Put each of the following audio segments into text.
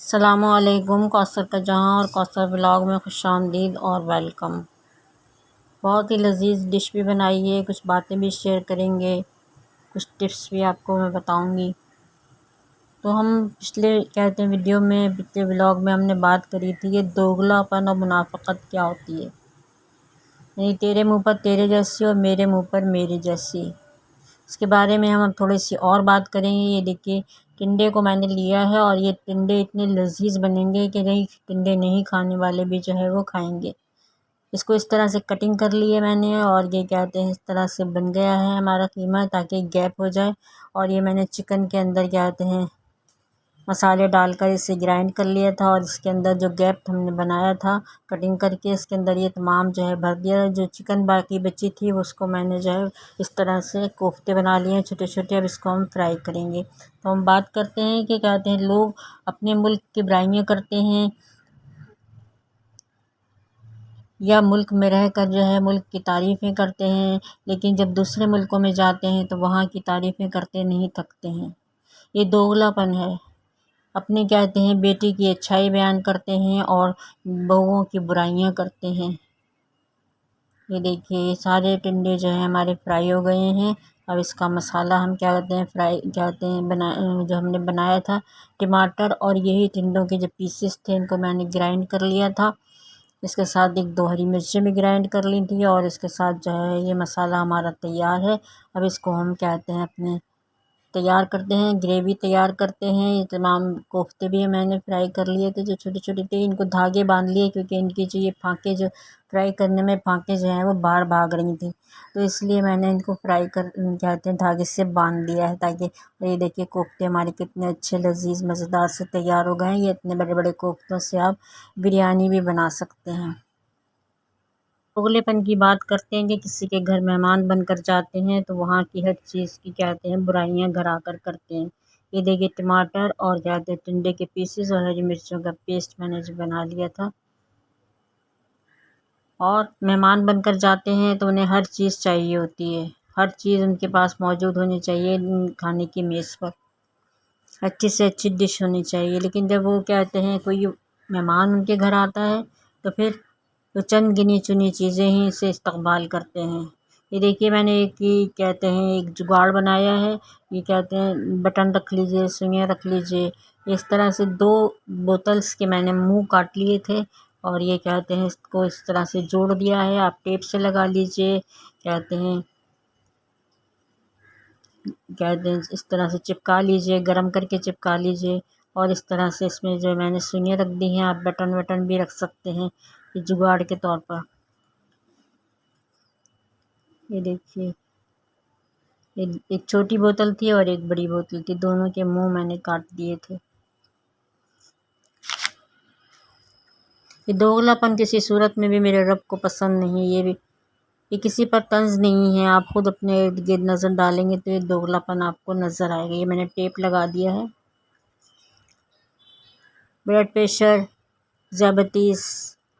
السلام علیکم، کوثر کا جہاں اور کوثر ولاگ میں خوش آمدید اور ویلکم۔ بہت ہی لذیذ ڈش بھی بنائی ہے، کچھ باتیں بھی شیئر کریں گے، کچھ ٹپس بھی آپ کو میں بتاؤں گی۔ تو ہم پچھلے ویڈیو میں پچھلے ولاگ میں ہم نے بات کری تھی کہ دوگلا پن اور منافقت کیا ہوتی ہے، یعنی تیرے منہ پر تیرے جیسی اور میرے منہ پر میرے جیسی۔ اس کے بارے میں ہم تھوڑی سی اور بات کریں گے۔ یہ دیکھیے ٹنڈے کو میں نے لیا ہے اور یہ ٹنڈے اتنے لذیذ بنیں گے کہ ٹنڈے نہیں کھانے والے بھی جو ہے وہ کھائیں گے۔ اس کو اس طرح سے کٹنگ کر لی ہے میں نے، اور یہ کہتے ہیں اس طرح سے بن گیا ہے ہمارا قیمہ، تاکہ گیپ ہو جائے۔ اور یہ میں نے چکن کے اندر کہتے ہیں مسالے ڈال کر اسے گرائنڈ کر لیا تھا، اور اس کے اندر جو گیپ ہم نے بنایا تھا کٹنگ کر کے اس کے اندر یہ تمام جو ہے بھر دیا۔ جو چکن باقی بچی تھی اس کو میں نے جو ہے اس طرح سے کوفتے بنا لیے ہیں چھوٹے چھوٹے۔ اب اس کو ہم فرائی کریں گے۔ تو ہم بات کرتے ہیں کہ کہتے ہیں لوگ اپنے ملک کی برائیاں کرتے ہیں یا ملک میں رہ کر جو ہے ملک کی تعریفیں کرتے ہیں، لیکن جب دوسرے ملکوں میں جاتے ہیں تو وہاں کی تعریفیں کرتے نہیں تھکتے ہیں۔ یہ دوگلا پن ہے۔ اپنے کہتے ہیں بیٹی کی اچھائی بیان کرتے ہیں اور بہوؤں کی برائیاں کرتے ہیں۔ یہ دیکھیے یہ سارے ٹنڈے جو ہیں ہمارے فرائی ہو گئے ہیں۔ اب اس کا مسالہ ہم کیا کہتے ہیں فرائی کہتے ہیں جو ہم نے بنایا تھا ٹماٹر اور یہی ٹنڈوں کے جو پیسز تھے ان کو میں نے گرائنڈ کر لیا تھا۔ اس کے ساتھ ایک دو ہری مرچیں بھی گرائنڈ کر لی تھی، اور اس کے ساتھ جو ہے یہ مسالہ ہمارا تیار ہے۔ اب اس کو ہم کہتے ہیں اپنے تیار کرتے ہیں، گریوی تیار کرتے ہیں۔ یہ تمام کوفتے بھی میں نے فرائی کر لیے تھے جو چھوٹے چھوٹے تھے، ان کو دھاگے باندھ لیے کیونکہ ان کی جو یہ پھانکیں جو فرائی کرنے میں پھانکیں جو ہیں وہ باہر بھاگ رہی تھیں، تو اس لیے میں نے ان کو فرائی کہتے ہیں دھاگے سے باندھ دیا ہے تاکہ یہ دیکھیے کوفتے ہمارے کتنے اچھے لذیذ مزیدار سے تیار ہو گئے ہیں۔ یہ اتنے بڑے بڑے کوفتوں سے آپ بریانی بھی بنا سکتے ہیں۔ دوگلے پن کی بات کرتے ہیں کہ کسی کے گھر مہمان بن کر جاتے ہیں تو وہاں کی ہر چیز کی کہتے ہیں برائیاں گھر آ کر کرتے ہیں۔ یہ دیکھیے ٹماٹر اور کہتے ہیں ٹنڈے کے پیسز اور ہری مرچوں کا پیسٹ میں نے جو بنا لیا تھا، اور مہمان بن کر جاتے ہیں تو انہیں ہر چیز چاہیے ہوتی ہے، ہر چیز ان کے پاس موجود ہونی چاہیے کھانے کی میز پر، اچھی سے اچھی ڈش ہونی چاہیے۔ لیکن جب وہ کہتے ہیں کوئی مہمان ان کے گھر آتا ہے تو پھر وہ چند گنی چنی چیزیں ہی سے استقبال کرتے ہیں۔ یہ دیکھیے میں نے کہتے ہیں ایک جگاڑ بنایا ہے، یہ کہتے ہیں بٹن رکھ لیجئے، سوئیاں رکھ لیجئے۔ اس طرح سے دو بوتلز کے میں نے منہ کاٹ لیے تھے، اور یہ کہتے ہیں اس کو اس طرح سے جوڑ دیا ہے۔ آپ ٹیپ سے لگا لیجئے، کہتے ہیں اس طرح سے چپکا لیجئے، گرم کر کے چپکا لیجئے، اور اس طرح سے اس میں جو میں نے سوئیاں رکھ دی ہیں، آپ بٹن وٹن بھی رکھ سکتے ہیں یہ جگاڑ کے طور پر۔ یہ دیکھیے ایک چھوٹی بوتل تھی اور ایک بڑی بوتل تھی، دونوں کے منہ میں نے کاٹ دیے تھے۔ یہ دوگلا پن کسی صورت میں بھی میرے رب کو پسند نہیں، یہ کسی پر طنز نہیں ہے۔ آپ خود اپنے ارد گرد نظر ڈالیں گے تو یہ دوگلا پن آپ کو نظر آئے گا۔ یہ میں نے ٹیپ لگا دیا ہے۔ بلڈ پریشر، ذیابیطس،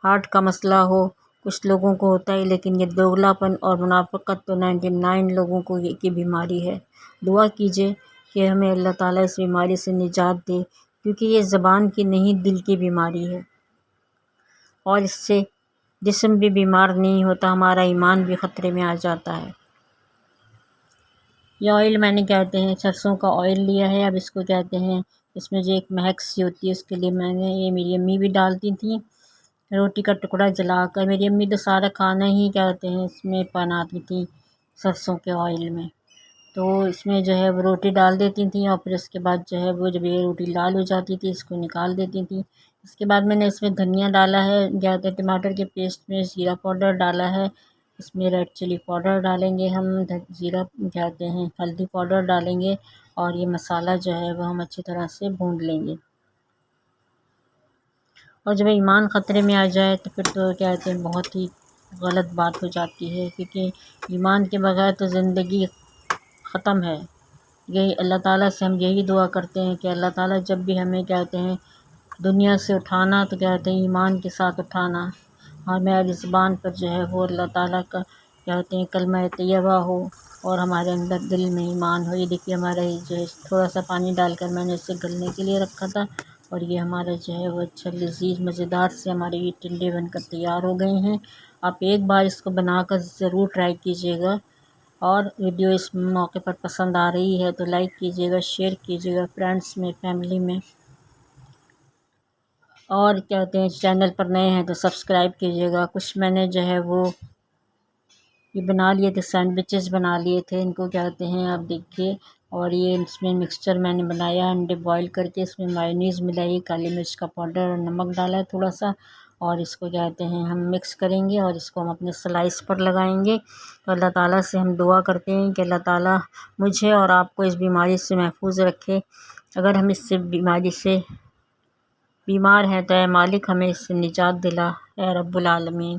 ہارٹ کا مسئلہ ہو، کچھ لوگوں کو ہوتا ہے، لیکن یہ دوگلا پن اور منافقت تو 99 لوگوں کو کی بیماری ہے۔ دعا کیجئے کہ ہمیں اللہ تعالیٰ اس بیماری سے نجات دے، کیونکہ یہ زبان کی نہیں دل کی بیماری ہے، اور اس سے جسم بھی بیمار نہیں ہوتا، ہمارا ایمان بھی خطرے میں آ جاتا ہے۔ یہ آئل میں نے کہتے ہیں سرسوں کا آئل لیا ہے۔ اب اس کو کہتے ہیں اس میں جو ایک مہک سی ہوتی ہے اس کے لیے میں نے یہ میری امی بھی ڈالتی تھیں روٹی کا ٹکڑا جلا کر۔ میری امی تو سارا کھانا ہی کہتے ہیں اس میں بناتی تھیں سرسوں کے آئل میں، تو اس میں جو ہے وہ روٹی ڈال دیتی تھیں، اور پھر اس کے بعد جو ہے وہ جب یہ روٹی لال ہو جاتی تھی اس کو نکال دیتی تھیں۔ اس کے بعد میں نے اس میں دھنیا ڈالا ہے، کہتے ہیں ٹماٹر کے پیسٹ میں زیرہ پاؤڈر ڈالا ہے، اس میں ریڈ چلی پاؤڈر ڈالیں گے ہم، زیرہ کہتے ہیں ہلدی پاؤڈر ڈالیں گے، اور یہ مسالہ جو ہے وہ ہم اچھی طرح سے بھون لیں گے۔ اور جب ایمان خطرے میں آ جائے تو پھر تو کہتے ہیں بہت ہی غلط بات ہو جاتی ہے، کیونکہ ایمان کے بغیر تو زندگی ختم ہے۔ یہی اللہ تعالیٰ سے ہم یہی دعا کرتے ہیں کہ اللہ تعالیٰ جب بھی ہمیں کہتے ہیں دنیا سے اٹھانا تو کہتے ہیں ایمان کے ساتھ اٹھانا، اور ہماری زبان پر جو ہے وہ اللہ تعالیٰ کا کہتے ہیں کلمہ طیبہ ہو، اور ہمارے اندر دل میں ایمان ہو۔ یہ دیکھیے ہمارا یہ جو ہے تھوڑا سا پانی ڈال کر میں نے اسے گلنے کے لیے رکھا تھا، اور یہ ہمارا جو ہے وہ اچھا لذیذ مزیدار سے ہمارے یہ ٹنڈے بن کر تیار ہو گئے ہیں۔ آپ ایک بار اس کو بنا کر ضرور ٹرائی کیجیے گا، اور ویڈیو اس موقع پر پسند آ رہی ہے تو لائک کیجیے گا، شیئر کیجیے گا فرینڈس میں، فیملی میں، اور کہتے ہیں چینل پر نئے ہیں تو سبسکرائب کیجیے گا۔ کچھ میں نے جو ہے وہ یہ بنا لیے تھے، سینڈوچز بنا لیے تھے، ان کو کہتے ہیں آپ دیکھیے، اور یہ اس میں مکسچر میں نے بنایا، انڈے بوائل کر کے اس میں مایونیز ملائی، کالی مرچ کا پاؤڈر اور نمک ڈالا ہے تھوڑا سا، اور اس کو کہتے ہیں ہم مکس کریں گے اور اس کو ہم اپنے سلائس پر لگائیں گے۔ تو اللہ تعالیٰ سے ہم دعا کرتے ہیں کہ اللہ تعالیٰ مجھے اور آپ کو اس بیماری سے محفوظ رکھے۔ اگر ہم اس سے بیماری سے بیمار ہیں تو اے مالک ہمیں اس سے نجات دلا اے رب العالمین۔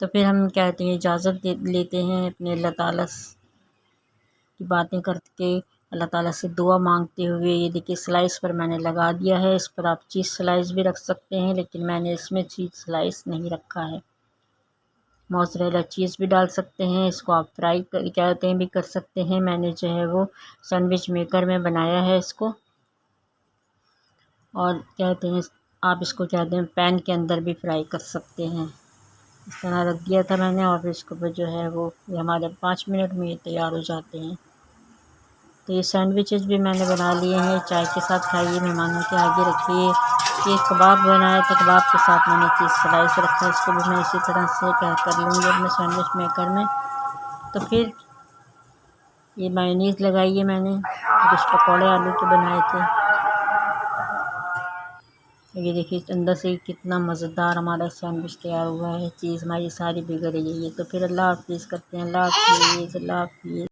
تو پھر ہم کہتے ہیں اجازت لیتے ہیں اپنے اللہ تعالیٰ کی باتیں کر کے، اللہ تعالیٰ سے دعا مانگتے ہوئے۔ یہ دیکھیے سلائس پر میں نے لگا دیا ہے، اس پر آپ چیز سلائس بھی رکھ سکتے ہیں، لیکن میں نے اس میں چیز سلائس نہیں رکھا ہے۔ موزریلا چیز بھی ڈال سکتے ہیں، اس کو آپ فرائی کہتے ہیں بھی کر سکتے ہیں۔ میں نے جو ہے وہ سینڈوچ میکر میں بنایا ہے اس کو، اور کہتے ہیں آپ اس کو کہتے ہیں پین کے اندر بھی فرائی کر سکتے ہیں۔ اس طرح رکھ دیا تھا میں نے، اور اس کو جو ہے وہ یہ ہمارے 5 منٹ میں یہ تیار ہو جاتے ہیں۔ تو یہ سینڈوچز بھی میں نے بنا لیے ہیں، چائے کے ساتھ کھائیے، مہمانوں کے آگے رکھیے۔ یہ کباب بنایا تھا، کباب کے ساتھ میں نے چیز سلائس رکھا، اس کو بھی میں اسی طرح سے کر لوں گی اپنے سینڈوچ میکر میں۔ تو پھر یہ مایونیز لگائی ہے میں نے، کچھ پکوڑے آلو کے بنائے تھے۔ یہ دیکھیے اندر سے کتنا مزیدار ہمارا سینڈوچ تیار ہوا ہے، چیز ہماری ساری بگڑ گئی ہے۔ تو پھر اللہ حافظ کرتے ہیں، اللہ حافظ، اللہ حافظ۔